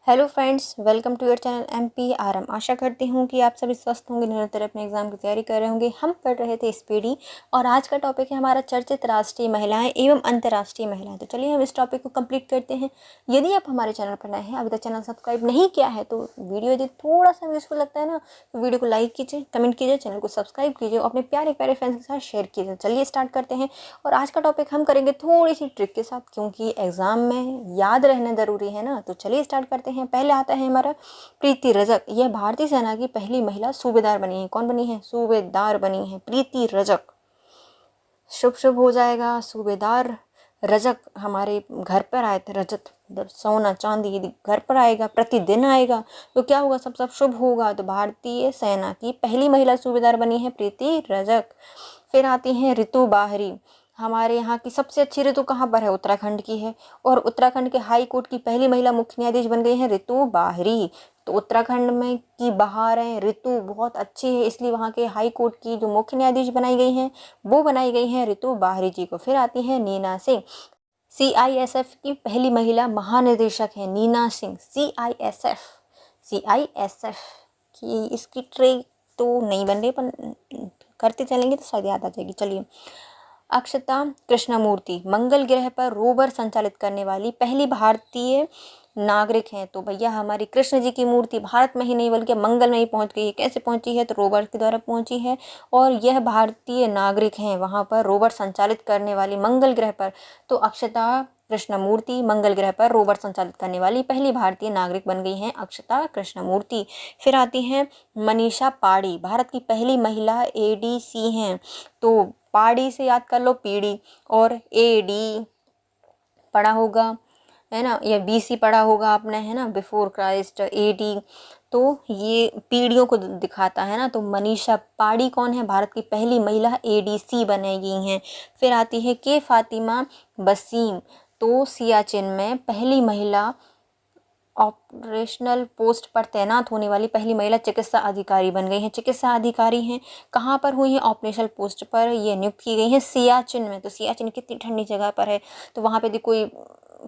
Hello friends, welcome to your channel MPRM। आशा करती हूँ कि आप सभी स्वस्थ होंगे, निरंतर अपने एग्जाम की तैयारी कर रहे होंगे। हम पढ़ रहे थे स्पीडी और आज का टॉपिक है हमारा चर्चित राष्ट्रीय महिलाएं एवं अंतर्राष्ट्रीय महिलाएं। तो चलिए हम इस टॉपिक को कंप्लीट करते हैं। यदि आप हमारे चैनल पर नए हैं, अभी तक चैनल सब्सक्राइब नहीं किया है, तो वीडियो यदि थोड़ा सा यूजफुल लगता है ना, तो वीडियो को लाइक कीजिए, कमेंट कीजिए, चैनल को सब्सक्राइब कीजिए और अपने प्यारे प्यारे फ्रेंड्स के साथ शेयर कीजिए। चलिए स्टार्ट करते हैं। और आज का टॉपिक हम करेंगे थोड़ी सी ट्रिक के साथ, क्योंकि एग्जाम में याद रहना जरूरी है ना। तो चलिए स्टार्ट करते हैं। पहले आता है हमारा प्रीति रजक। यह भारतीय सेना की पहली महिला सूबेदार बनी है। कौन बनी है? सूबेदार बनी है प्रीति रजक। शुभ शुभ हो जाएगा। सूबेदार रजक हमारे घर पर आए थे। रजत सोना चांदी यदि घर पर आएगा, प्रतिदिन आएगा, तो क्या होगा? सब शुभ होगा। तो भारतीय सेना की पहली महिला सूबेदार बनी है प्रीति रजक। फिर आती हैं ऋतु बाहरी। हमारे यहाँ की सबसे अच्छी ऋतु कहाँ पर है? उत्तराखंड की है। और उत्तराखंड के हाई कोर्ट की पहली महिला मुख्य न्यायाधीश बन गई है ऋतु बाहरी। तो उत्तराखंड में की बहारें ऋतु बहुत अच्छी है, इसलिए वहाँ के हाई कोर्ट की जो मुख्य न्यायाधीश बनाई गई हैं वो बनाई गई हैं ऋतु बाहरी जी को। फिर आती हैं नीना सिंह। CISF की पहली महिला महानिदेशक है नीना सिंह। CISF की इसकी ट्रेक तो नहीं बन रही, पर करते चलेंगे तो शायद याद आ जाएगी। चलिए, अक्षता कृष्णमूर्ति मंगल ग्रह पर रोवर संचालित करने वाली पहली भारतीय नागरिक हैं। तो भैया हमारी कृष्ण जी की मूर्ति भारत में ही नहीं बल्कि मंगल में ही पहुंच गई है। कैसे पहुंची है? तो रोवर के द्वारा पहुंची है। और यह भारतीय नागरिक हैं वहां पर रोवर संचालित करने वाली मंगल ग्रह पर। तो अक्षता कृष्णमूर्ति मंगल ग्रह पर रोवर संचालित करने वाली पहली भारतीय नागरिक बन गई हैं अक्षता कृष्णमूर्ति। फिर आती हैं मनीषा पाड़ी। भारत की पहली महिला ADC हैं। तो पाड़ी से याद कर लो पीढ़ी, और AD पढ़ा होगा है ना, या BC पढ़ा होगा आपने, है ना, बिफोर क्राइस्ट। AD तो ये पीढ़ियों को दिखाता है ना। तो मनीषा पाड़ी कौन है? भारत की पहली महिला ADC बनाई गई हैं। फिर आती है के फातिमा बसीम। तो सियाचिन में पहली महिला ऑपरेशनल पोस्ट पर तैनात होने वाली पहली महिला चिकित्सा अधिकारी बन गई हैं। चिकित्सा अधिकारी हैं, कहाँ पर हुई हैं? ऑपरेशनल पोस्ट पर ये नियुक्त की गई हैं सियाचिन में। तो सियाचिन कितनी ठंडी जगह पर है, तो वहाँ पे यदि कोई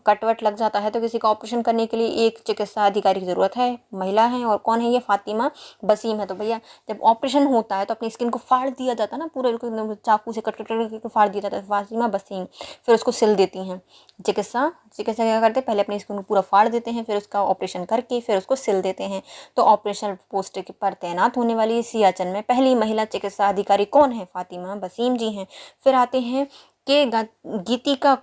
कटवट लग जाता है तो किसी का ऑपरेशन करने के लिए एक चिकित्सा अधिकारी की जरूरत है। महिला है, और कौन है ये? फातिमा बसीम है। तो भैया जब ऑपरेशन होता है तो अपनी स्किन को फाड़ दिया जाता है ना, पूरे चाकू से कट कट करके फाड़ दिया जाता है। फातिमा बसीम फिर उसको सिल देती हैं। चिकित्सा क्या करते हैं? पहले अपनी स्किन को पूरा फाड़ देते हैं, फिर उसका ऑपरेशन करके फिर उसको सिल देते हैं। तो ऑपरेशन पोस्ट पर तैनात होने वाली सियाचिन में पहली महिला चिकित्सा अधिकारी कौन है? फातिमा बसीम जी हैं। फिर आते हैं के गीतिका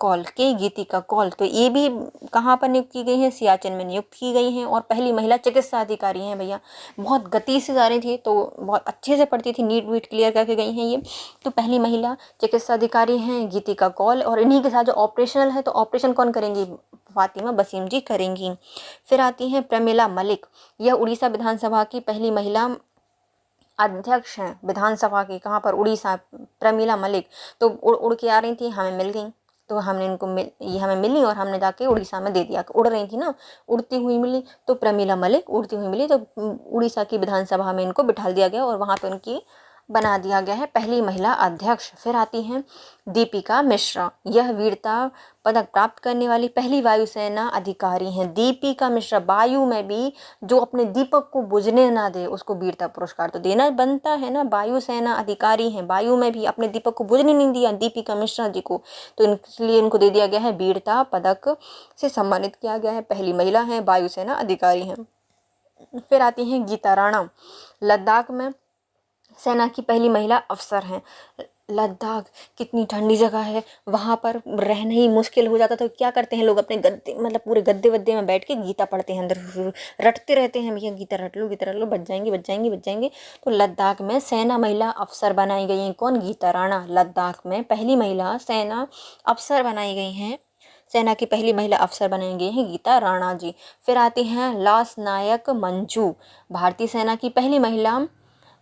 कौल। तो ये भी कहाँ पर नियुक्त की गई है? सियाचिन में नियुक्त की गई हैं, और पहली महिला चिकित्सा अधिकारी हैं। भैया बहुत गति से जा रही थी, तो बहुत अच्छे से पढ़ती थी, नीट वीट क्लियर करके गई हैं ये। तो पहली महिला चिकित्सा अधिकारी हैं गीतिका कौल, और इन्हीं के साथ जो ऑपरेशनल है, तो ऑपरेशन कौन करेंगी? फातिमा बसीम जी करेंगी। फिर आती हैं प्रमिला मलिक। यह उड़ीसा विधानसभा की पहली महिला अध्यक्ष हैं विधानसभा की। कहाँ पर? उड़ीसा। प्रमिला मलिक तो उड़ के आ रही थी, हमें मिल गई, तो हमने इनको ये हमें मिली और हमने जाके उड़ीसा में दे दिया। उड़ रही थी ना, उड़ती हुई मिली, तो प्रमिला मलिक उड़ती हुई मिली, तो उड़ीसा की विधानसभा में इनको बिठा दिया गया और वहाँ पे उनकी बना दिया गया है पहली महिला अध्यक्ष। फिर आती हैं दीपिका मिश्रा। यह वीरता पदक प्राप्त करने वाली पहली वायुसेना अधिकारी हैं। दीपिका मिश्रा वायु में भी जो अपने दीपक को बुझने ना दे, उसको वीरता पुरस्कार तो देना बनता है ना। वायुसेना अधिकारी हैं, वायु में भी अपने दीपक को बुझने नहीं दिया दीपिका मिश्रा जी को, तो इसलिए इनको दे दिया गया है वीरता पदक से सम्मानित किया गया है। पहली महिला हैं, वायुसेना अधिकारी हैं। फिर आती हैं गीता राणा। लद्दाख में सेना की पहली महिला अफसर हैं। लद्दाख कितनी ठंडी जगह है, वहाँ पर रहना ही मुश्किल हो जाता, तो क्या करते हैं लोग? अपने गद्दे, मतलब पूरे गद्दे वद्दे में बैठ के गीता पढ़ते हैं, अंदर रटते रहते हैं, भैया गीता रट लो, गीता रट लो, बच जाएंगे बच जाएंगे बच जाएंगे। तो लद्दाख में सेना महिला अफसर बनाई गई हैं। कौन? गीता राणा। लद्दाख में पहली महिला सेना अफसर बनाई गई हैं। सेना की पहली महिला अफसर बनाई गई हैं गीता राणा जी। फिर आती हैं लास नायक मंजू। भारतीय सेना की पहली महिला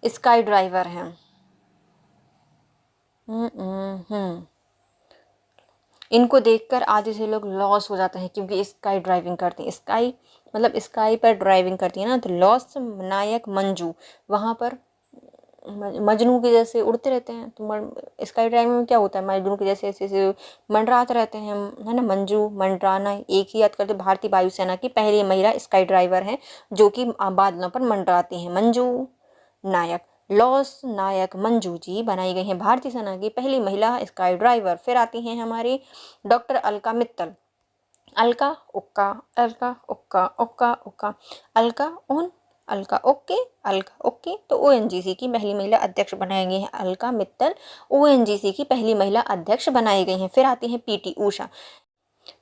स्काई ड्राइवर हैं। इनको देखकर आधे से लोग लॉस हो जाते हैं, क्योंकि स्काई ड्राइविंग करती हैं। स्काई मतलब स्काई पर ड्राइविंग करती है ना। तो लॉस नायक मंजू वहाँ पर मजनू के जैसे उड़ते रहते हैं। तो स्काई ड्राइविंग में क्या होता है, मजनू के जैसे ऐसे ऐसे मंडराते रहते हैं, है ना, मंजू मंडराना। एक ही याद करते, भारतीय वायुसेना की पहली महिला स्काई ड्राइवर है जो कि बादलों पर मंडराती हैं, मंजू नायक। लॉस नायक मंजू जी बनाई गई हैं भारतीय सेना की पहली महिला स्काई ड्राइवर। फिर आती हैं हमारी doctor Alka Mittal. Alka उक्का, Alka उक्का, उक्का उक्का, Alka own, Alka okay, Alka okay. तो ओएनजीसी की पहली महिला अध्यक्ष बनाई गई हैं अलका मित्तल, ओएनजीसी की पहली महिला अध्यक्ष बनाई गई हैं। फिर आती हैं पीटी उषा।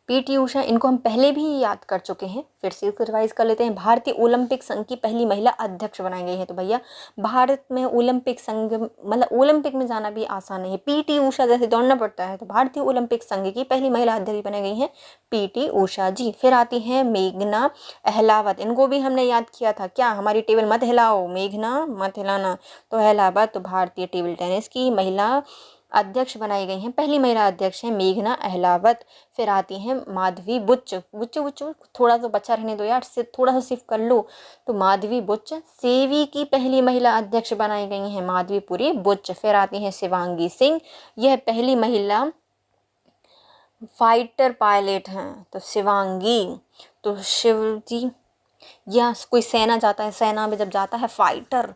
पीटी उषा, इनको हम पहले भी याद कर चुके हैं, फिर से इसको रिवाइज कर लेते हैं। भारतीय ओलंपिक संघ की पहली महिला अध्यक्ष बनाई गई है। तो भैया भारत में ओलंपिक संघ, मतलब ओलंपिक में जाना भी आसान नहीं है। पीटी उषा जैसे दौड़ना पड़ता है, तो भारतीय ओलंपिक संघ की पहली महिला अध्यक्ष बनाई गई है पीटी उषा जी। फिर आती हैं मेघना अहलावत। इनको भी हमने याद किया था, क्या हमारी टेबल मत हिलाओ, मेघना मत हिलाना। तो अहलावत भारतीय टेबल टेनिस की महिला अध्यक्ष बनाई गई हैं, पहली महिला अध्यक्ष हैं मेघना अहलावत। फिर आती हैं माधवी बुच्च। बुच्च बुच्च थोड़ा सा बच्चा रहने दो यार, से थोड़ा सा सिर्फ कर लो। तो माधवी बुच्च सेवी की पहली महिला अध्यक्ष बनाई गई हैं माधवीपुरी बुच्च। फिर आती हैं शिवांगी सिंह, यह पहली महिला फाइटर पायलट हैं। तो शिवांगी, तो शिव जी, या कोई सेना जाता है, सेना में जब जाता है फाइटर,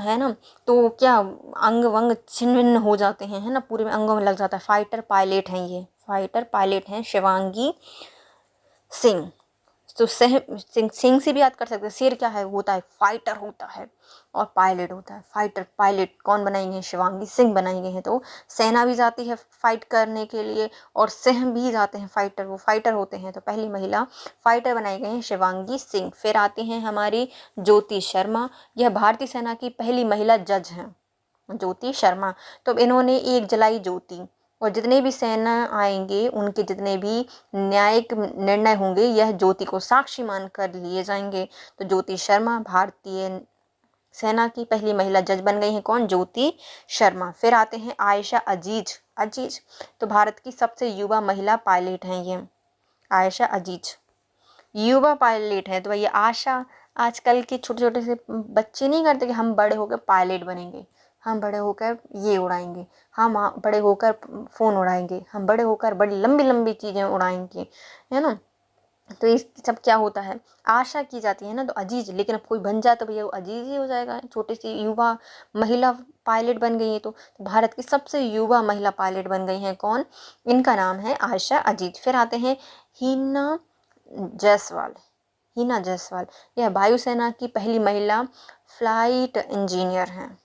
है ना, तो क्या अंग वंग छिन्न भिन्न हो जाते हैं, है ना, पूरे में अंगों में लग जाता है। फाइटर पायलट हैं, ये फाइटर पायलट हैं शिवांगी सिंह। तो सिंह से भी याद कर सकते हैं। शेर क्या है, होता है फाइटर होता है, और पायलट होता है। फाइटर पायलट कौन बनाई गई हैं, शिवांगी सिंह बनाई गई हैं। तो सेना भी जाती है फाइट करने के लिए, और सिंह भी जाते हैं फाइटर, वो फाइटर होते हैं। तो पहली महिला फाइटर बनाई गई हैं शिवांगी सिंह। फिर आती हैं हमारी ज्योति शर्मा, यह भारतीय सेना की पहली महिला जज हैं, ज्योति शर्मा। तो इन्होंने एक जलाई ज्योति, और जितने भी सेना आएंगे उनके जितने भी न्यायिक निर्णय होंगे यह ज्योति को साक्षी मानकर लिए जाएंगे। तो ज्योति शर्मा भारतीय सेना की पहली महिला जज बन गई हैं, कौन, ज्योति शर्मा। फिर आते हैं आयशा अजीज। अजीज तो भारत की सबसे युवा महिला पायलट हैं, ये आयशा अजीज युवा पायलट है। तो भैया आशा, आजकल के छोटे छोटे से बच्चे नहीं करते कि हम बड़े होकर पायलट बनेंगे, हम बड़े होकर ये उड़ाएंगे, हम बड़े होकर फ़ोन उड़ाएंगे, हम बड़े होकर बड़ी लंबी लंबी चीज़ें उड़ाएंगे, है ना। तो इस सब क्या होता है, आशा की जाती है ना। तो अजीज, लेकिन अब कोई बन जाए तो भैया वो अजीज ही हो जाएगा। छोटी सी युवा महिला पायलट बन गई है, तो भारत की सबसे युवा महिला पायलट बन गई हैं, कौन, इनका नाम है आयशा अजीज। फिर आते हैं हिना जायसवाल। हिना जायसवाल, यह वायुसेना की पहली महिला फ्लाइट इंजीनियर हैं,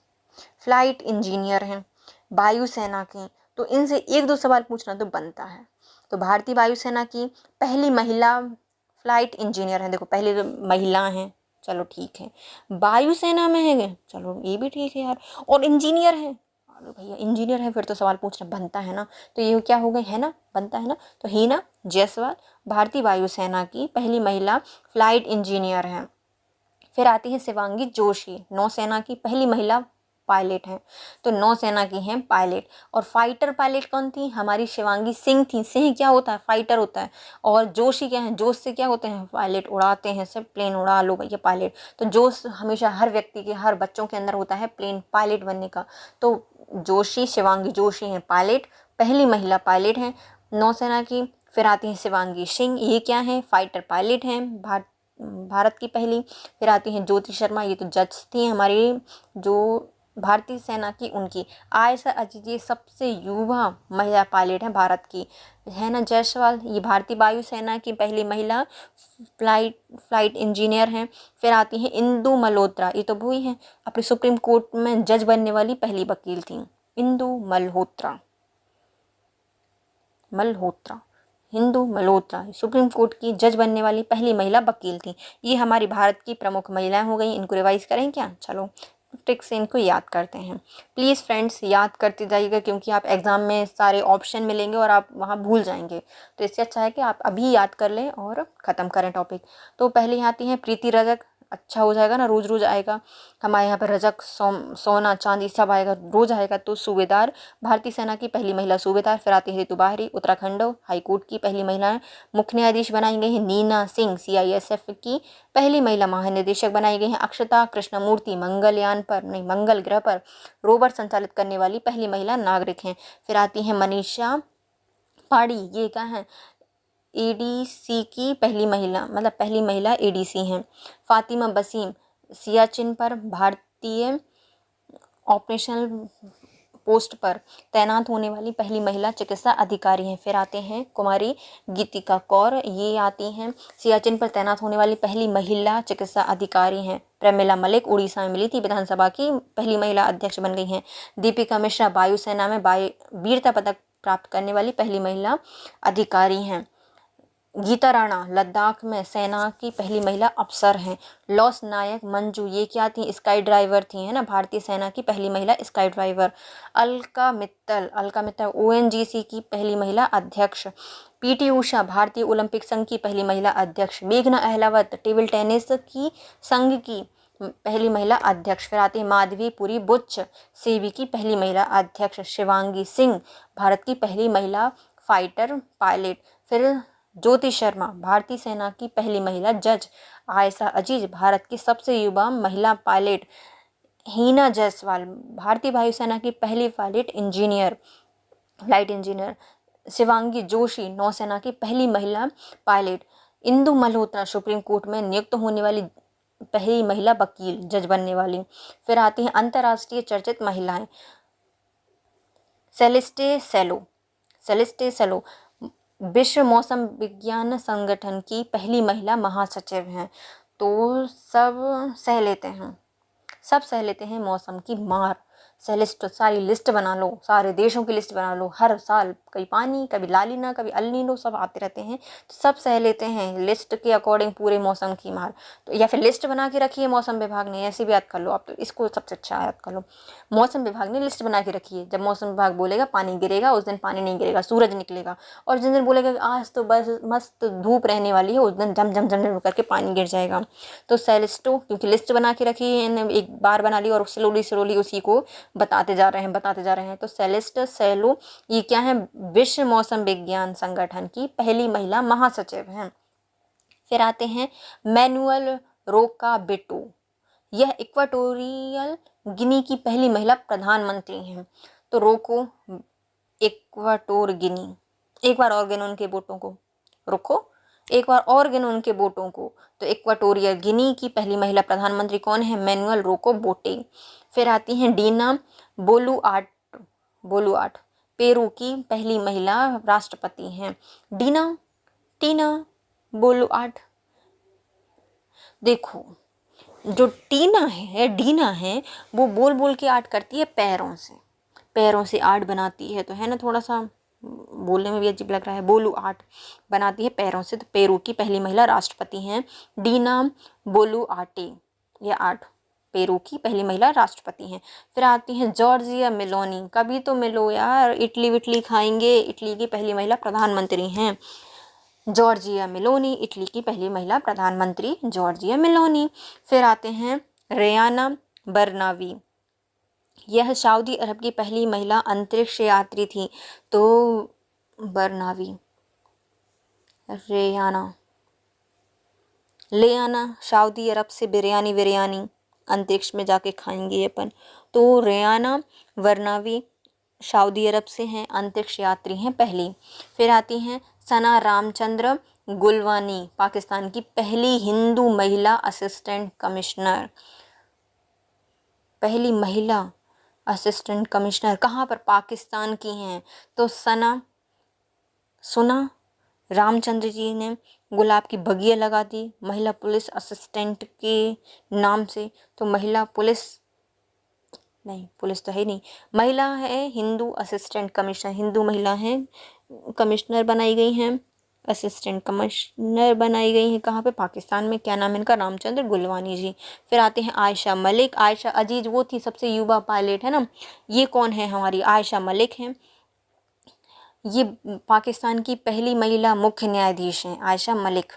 फ्लाइट इंजीनियर हैं वायुसेना की। तो इनसे एक दो सवाल पूछना तो बनता है। तो भारतीय वायुसेना की पहली महिला फ्लाइट इंजीनियर हैं। देखो पहली तो महिला हैं, चलो ठीक है, वायुसेना में है, चलो ये भी ठीक है यार, और इंजीनियर हैं, अरे भैया इंजीनियर है, फिर तो सवाल पूछना बनता है ना। तो ये क्या हो गए, है ना, बनता है ना। तो हिना जायसवाल भारतीय वायुसेना की पहली महिला फ्लाइट इंजीनियर हैं। फिर आती है शिवांगी जोशी, नौसेना की पहली महिला पायलट हैं। तो नौसेना की हैं पायलट। और फाइटर पायलट कौन थी, हमारी शिवांगी सिंह थी। सिंह क्या होता है, फाइटर होता है। और जोशी क्या है, जोश से क्या होते हैं, पायलट, उड़ाते हैं, सब प्लेन उड़ा लो भैया पायलट। तो जोश हमेशा हर व्यक्ति के, हर बच्चों के अंदर होता है प्लेन पायलट बनने का। तो जोशी, शिवांगी जोशी हैं पायलट, पहली महिला पायलट हैं नौसेना की। फिर आती हैं शिवांगी सिंह, ये क्या हैं, फाइटर पायलट हैं भारत की पहली। फिर आती हैं ज्योति शर्मा, ये तो जज थी हमारी जो भारतीय सेना की, उनकी। आयशा अजीज ये सबसे युवा महिला पायलट हैं भारत की। है ना जायसवाल, ये भारतीय वायुसेना की पहली महिला फ्लाइट इंजीनियर हैं। फिर आती हैं इंदु मल्होत्रा, ये तो वही हैं अपने सुप्रीम कोर्ट में जज बनने वाली पहली वकील थी, इंदु मल्होत्रा। हिंदू मल्होत्रा सुप्रीम कोर्ट की जज बनने वाली पहली महिला वकील थी। ये हमारी भारत की प्रमुख महिलाएं हो गई। इनको रिवाइज करें क्या, चलो ट्रिक से इनको याद करते हैं। प्लीज़ फ्रेंड्स याद करते जाइएगा, क्योंकि आप एग्ज़ाम में सारे ऑप्शन मिलेंगे और आप वहाँ भूल जाएंगे। तो इससे अच्छा है कि आप अभी याद कर लें और ख़त्म करें टॉपिक। तो पहले यहाँ आती हैं प्रीति रजक, अच्छा हो जाएगा ना, रोज़ रोज़ आएगा, हमारे यहाँ पर रजक, सोना चांदी सब आएगा, रोज़ आएगा। तो सूबेदार, भारतीय सेना की पहली महिला सूबेदार। फिर आती है ऋतु बाहरी, उत्तराखंड हाईकोर्ट की पहली महिला मुख्य न्यायाधीश बनाई गई हैं। नीना सिंह CISF की पहली महिला महानिदेशक बनाई गई हैं। अक्षता कृष्णमूर्ति मंगलयान पर नहीं, मंगल ग्रह पर रोवर संचालित करने वाली पहली महिला नागरिक हैं। फिर आती है मनीषा पाड़ी, ये क्या है, ADC की पहली महिला, मतलब पहली महिला ADC हैं। फातिमा बसीम सियाचिन पर भारतीय ऑपरेशनल पोस्ट पर तैनात होने वाली पहली महिला चिकित्सा अधिकारी हैं। फिर आते हैं कुमारी गीतिका कौर, ये आती हैं सियाचिन पर तैनात होने वाली पहली महिला चिकित्सा अधिकारी हैं। प्रमिला मलिक उड़ीसा में मिली थी, विधानसभा की पहली महिला अध्यक्ष बन गई हैं। दीपिका मिश्रा वायुसेना में वीरता पदक प्राप्त करने वाली पहली महिला अधिकारी हैं। गीता राणा लद्दाख में सेना की पहली महिला अफसर हैं। लॉस नायक मंजू, ये क्या थी, स्काई ड्राइवर थी, है ना, भारतीय सेना की पहली महिला sky driver. Alka Mittal ONGC की पहली महिला अध्यक्ष। PT उषा भारतीय ओलंपिक संघ की पहली महिला अध्यक्ष। मेघना अहलावत टेबल टेनिस की संघ की पहली महिला अध्यक्ष। फिर आती है माधवी पुरी बुच्च सेवी की पहली महिला अध्यक्ष। शिवांगी सिंह भारत की पहली महिला फाइटर पायलट। फिर ज्योति शर्मा भारतीय सेना की पहली महिला जज। आयशा अजीज भारत की सबसे युवा महिला पायलट। हीना जायसवाल भारतीय वायुसेना की पहली फ्लाइट इंजीनियर। शिवांगी जोशी नौसेना की पहली महिला pilot. Indu Malhotra supreme court में नियुक्त होने वाली पहली महिला वकील, जज बनने वाली। फिर आती हैं अंतर्राष्ट्रीय चर्चित महिलाएं। सेलेस्टे सेलो विश्व मौसम विज्ञान संगठन की पहली महिला महासचिव हैं। तो सब सह लेते हैं मौसम की मार। सेलेस्टो सारी लिस्ट बना लो, सारे देशों की लिस्ट बना लो, हर साल कभी पानी, कभी लालिना, कभी अल्नीनो, सब आते रहते हैं, तो सब सह लेते हैं लिस्ट के अकॉर्डिंग पूरे मौसम की मार। तो या फिर लिस्ट बना के रखी है मौसम विभाग ने, ऐसे भी याद कर लो आप, तो इसको सबसे अच्छा याद कर लो। मौसम विभाग ने लिस्ट बना के रखी है, जब मौसम विभाग बोलेगा पानी गिरेगा उस दिन पानी नहीं गिरेगा, सूरज निकलेगा। और जिस दिन बोलेगा आज तो बस मस्त धूप रहने वाली है, उस दिन झम झम झम झम करके पानी गिर जाएगा। तो सेलेस्टो क्योंकि लिस्ट बना के रखी है, एक बार बना ली और स्लोली उसी को बताते जा रहे हैं। तो सेलेस्टे सेलो ये क्या है, विश्व मौसम विज्ञान संगठन की पहली महिला महासचिव हैं। फिर आते हैं मैनुअल रोका बेटो, यह इक्वाटोरियल गिनी की पहली महिला प्रधानमंत्री हैं। तो रोको इक्वाटोर गिनी, एक बार और गिनो उनके वोटों को, रुको एक बार और गिनो उनके वोटों को। तो इक्वाटोरियल गिनी की पहली महिला प्रधानमंत्री कौन है, मैनुअल रोको बोटे। फिर आती हैं डीना बोलुआर्ट पेरू की पहली महिला राष्ट्रपति हैं। टीना बोलुआर्ट, देखो जो डीना है वो बोल के आर्ट करती है पैरों से आर्ट बनाती है, तो है ना, थोड़ा सा बोलने में भी अजीब लग रहा है। बोलू आर्ट बनाती है पैरों से, तो पेरू की पहली महिला राष्ट्रपति हैं डीना बोलुआर्टे, ये आर्ट पेरू की पहली महिला राष्ट्रपति हैं। फिर आती हैं जॉर्जिया मेलोनी, कभी तो मिलो यार, इटली खाएंगे, इटली की पहली महिला प्रधानमंत्री हैं जॉर्जिया मेलोनी, इटली की पहली महिला प्रधानमंत्री जॉर्जिया मेलोनी। फिर आते हैं रेयाना बरनावी, यह सऊदी अरब की पहली महिला अंतरिक्ष यात्री थी। तो बरनावी ले आना सऊदी अरब से बिरयानी अंतरिक्ष में जाके खाएंगे अपन। तो रेयाना बरनावी सऊदी अरब से हैं, अंतरिक्ष यात्री हैं पहली। फिर आती हैं सना रामचंद्र गुलवानी, पाकिस्तान की पहली हिंदू महिला असिस्टेंट कमिश्नर। पहली महिला असिस्टेंट कमिश्नर कहाँ पर, पाकिस्तान की हैं। तो सुना रामचंद्र जी ने गुलाब की बगिया लगा दी महिला पुलिस असिस्टेंट के नाम से। तो महिला पुलिस तो है नहीं, महिला है हिंदू असिस्टेंट कमिश्नर, हिंदू महिला हैं कमिश्नर बनाई गई हैं, असिस्टेंट कमिश्नर बनाई गई हैं कहाँ पे, पाकिस्तान में। क्या नाम है इनका, रामचंद्र गुलवानी जी। फिर आते हैं आयशा मलिक, आयशा अजीज वो थी सबसे युवा पायलट, है ना, ये कौन है, हमारी आयशा मलिक हैं, ये पाकिस्तान की पहली महिला मुख्य न्यायाधीश हैं आयशा मलिक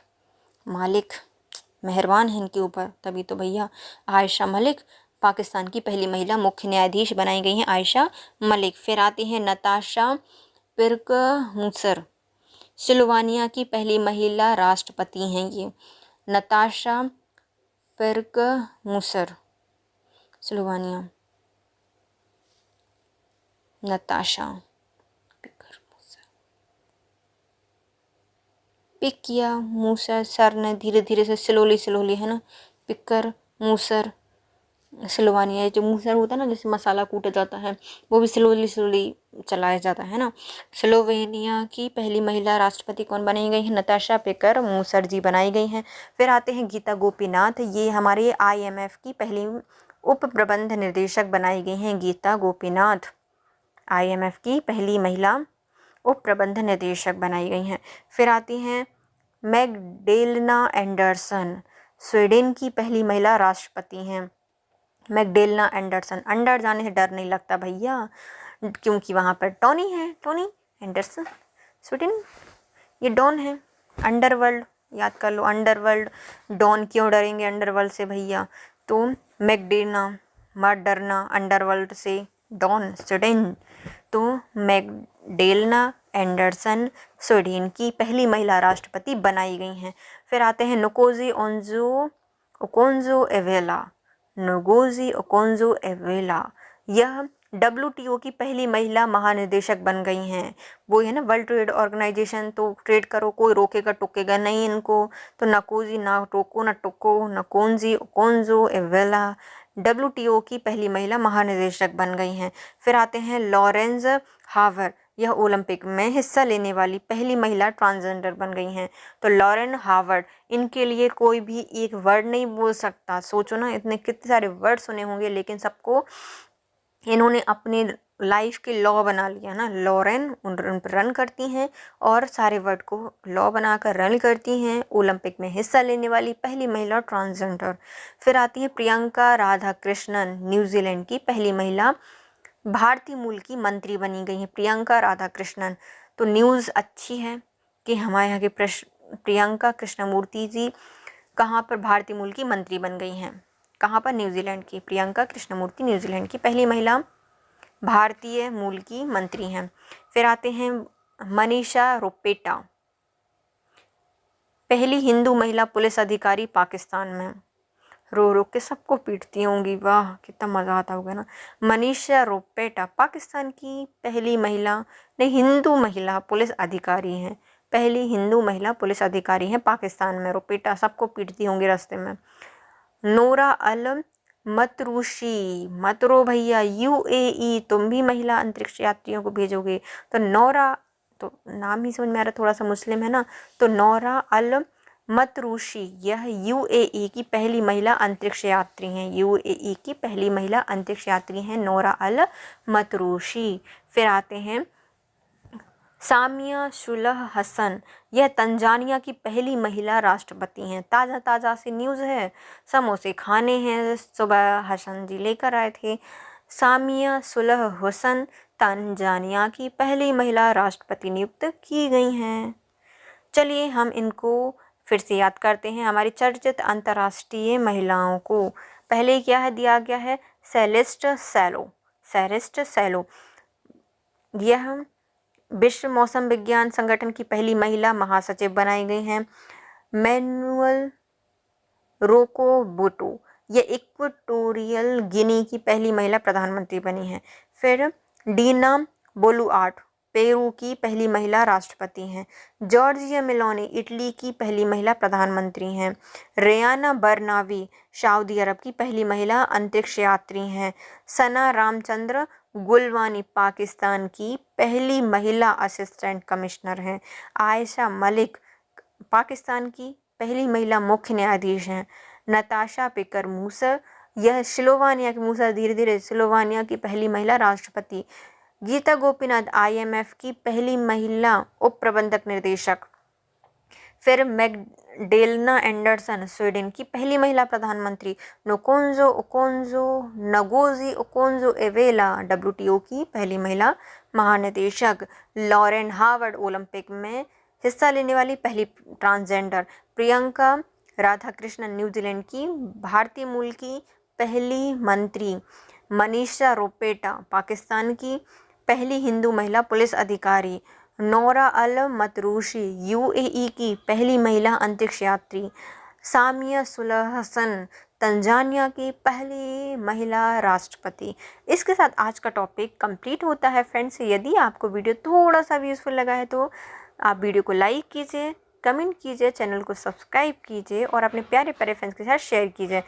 मेहरबान हैं इनके ऊपर, तभी तो भैया। आयशा मलिक पाकिस्तान की पहली महिला मुख्य न्यायाधीश बनाई गई हैं, आयशा मलिक। फिर आती हैं नताशा पिर्कमुसर, स्लोवानिया की पहली महिला राष्ट्रपति हैं ये, नताशा पिर्कमुसर, स्लोवानिया, नताशा पिक किया मूसर, सर ने धीरे धीरे से स्लोली है ना, पिकर मूसर, स्लोवानिया। जो मूसर होता है ना, जैसे मसाला कूटा जाता है, वो भी स्लोली चलाया जाता है ना। स्लोवेनिया की पहली महिला राष्ट्रपति कौन बनाई गई है, नताशा पिकर मूसर जी बनाई गई हैं। फिर आते हैं गीता गोपीनाथ, ये हमारे IMF की पहली उप प्रबंध निर्देशक बनाई गई हैं, गीता गोपीनाथ IMF की पहली महिला उप प्रबंध निदेशक बनाई गई हैं। फिर आती हैं मैगडेलेना एंडरसन, स्वीडन की पहली महिला राष्ट्रपति हैं, मैगडेलेना एंडरसन। अंडर जाने से डर नहीं लगता भैया, क्योंकि वहाँ पर टोनी है, टोनी एंडरसन, स्वीडन, ये डॉन है। अंडरवर्ल्ड याद कर लो, अंडरवर्ल्ड, डॉन क्यों डरेंगे अंडरवर्ल्ड से भैया। तो मैगडेलेना, मत डरना अंडरवर्ल्ड से, डॉन स्वीडन। तो मैगडेलेना एंडरसन स्वीडन की पहली महिला राष्ट्रपति बनाई गई हैं। फिर आते हैं नोकोजी ओकोंजो एवेला, नोगोजी ओकोंजो एवेला, यह WTO की पहली महिला महानिदेशक बन गई हैं। वो है ना वर्ल्ड ट्रेड ऑर्गेनाइजेशन, तो ट्रेड करो, कोई रोकेगा टोकेगा नहीं इनको। तो नकोजी, ना टोको ना टोको, नकोंजी ओकोंजो एवेला WTO की पहली महिला महानिदेशक बन गई हैं। फिर आते हैं लॉरेंस हावर, यह ओलंपिक में हिस्सा लेने वाली पहली महिला ट्रांसजेंडर बन गई हैं। तो लॉरेन हावर्ड, इनके लिए कोई भी एक वर्ड नहीं बोल सकता। सोचो ना, इतने कितने सारे वर्ड सुने होंगे, लेकिन सबको इन्होंने अपने लाइफ के लॉ बना लिया ना। लॉरेन उन पर रन करती हैं और सारे वर्ड को लॉ बनाकर रन करती हैं। ओलंपिक में हिस्सा लेने वाली पहली महिला ट्रांसजेंडर। फिर आती है प्रियंका राधाकृष्णन, न्यूजीलैंड की पहली महिला भारतीय मूल की मंत्री बनी गई हैं, प्रियंका राधाकृष्णन। तो न्यूज़ अच्छी है कि हमारे यहाँ के प्रियंका कृष्णमूर्ति जी कहाँ पर भारतीय मूल की मंत्री बन गई हैं, कहाँ पर, न्यूजीलैंड की। प्रियंका कृष्णमूर्ति न्यूजीलैंड की पहली महिला भारतीय मूल की मंत्री हैं। फिर आते हैं मनीषा रोपेटा, पहली हिंदू महिला पुलिस अधिकारी पाकिस्तान में। रो के सबको पीटती होंगी, वाह कितना मज़ा आता होगा ना। मनीषा रोपेटा पाकिस्तान की पहली महिला, नहीं हिंदू महिला पुलिस अधिकारी हैं, पहली हिंदू महिला पुलिस अधिकारी हैं पाकिस्तान में। रोपेटा सबको पीटती होंगी रास्ते में। नोरा अल मतरूशी, मत रो भैया, UAE तुम भी महिला अंतरिक्ष यात्रियों को भेजोगे। तो नोरा, तो नाम ही समझ में आ रहा, थोड़ा सा मुस्लिम है ना। तो नोरा अल मतरूशी, यह UAE की पहली महिला अंतरिक्ष यात्री हैं, UAE की पहली महिला अंतरिक्ष यात्री हैं नोरा अल मतरूशी। फिर आते हैं सामिया सुलह हसन, यह तंजानिया की पहली महिला राष्ट्रपति हैं। ताज़ा ताज़ा सी न्यूज़ है, समोसे खाने हैं, सुबह हसन जी लेकर आए थे। सामिया सुलह हसन तंजानिया की पहली महिला राष्ट्रपति नियुक्त की गई हैं। चलिए हम इनको फिर से याद करते हैं, हमारी चर्चित अंतर्राष्ट्रीय महिलाओं को। पहले क्या है दिया गया है, सेलेस्ट सैलो, सेलेस्ट सैलो, यह विश्व मौसम विज्ञान संगठन की पहली महिला महासचिव बनाई गई हैं। मैनुअल रोकोबोटो, यह इक्वेटोरियल गिनी की पहली महिला प्रधानमंत्री बनी हैं। फिर डीना बोलुआर्ट पेरू की पहली महिला राष्ट्रपति हैं। जॉर्जिया मेलोनी इटली की पहली महिला प्रधानमंत्री हैं। रेयाना बरनावी सऊदी अरब की पहली महिला अंतरिक्ष यात्री हैं। सना रामचंद्र गुलवानी पाकिस्तान की पहली महिला असिस्टेंट कमिश्नर हैं। आयशा मलिक पाकिस्तान की पहली महिला मुख्य न्यायाधीश हैं। नताशा पिकर मूसर, यह स्लोवानिया की, मूसर धीरे धीरे, स्लोवानिया की पहली महिला राष्ट्रपति। गीता गोपीनाथ IMF की पहली महिला उप प्रबंधक निर्देशक। फिर मैगडेलेना एंडरसन स्वीडन की पहली महिला प्रधानमंत्री। नगोजी ओकोंजो एवेला WTO की पहली महिला महानिदेशक। लॉरेन हावर्ड ओलंपिक में हिस्सा लेने वाली पहली ट्रांसजेंडर। प्रियंका राधाकृष्णन न्यूजीलैंड की। भारतीय मूल की पहली मंत्री मनीषा रोपेटा पाकिस्तान की। पहली हिंदू महिला पुलिस अधिकारी नोरा अल मतरूशी यूएई की पहली महिला अंतरिक्ष यात्री। सामिया सुलह हसन तंजानिया की पहली महिला राष्ट्रपति। इसके साथ आज का टॉपिक कंप्लीट होता है फ्रेंड्स। यदि आपको वीडियो थोड़ा सा भी यूज़फुल लगा है तो आप वीडियो को लाइक कीजिए, कमेंट कीजिए, चैनल को सब्सक्राइब कीजिए और अपने प्यारे प्यारे फ्रेंड्स के साथ शेयर कीजिए।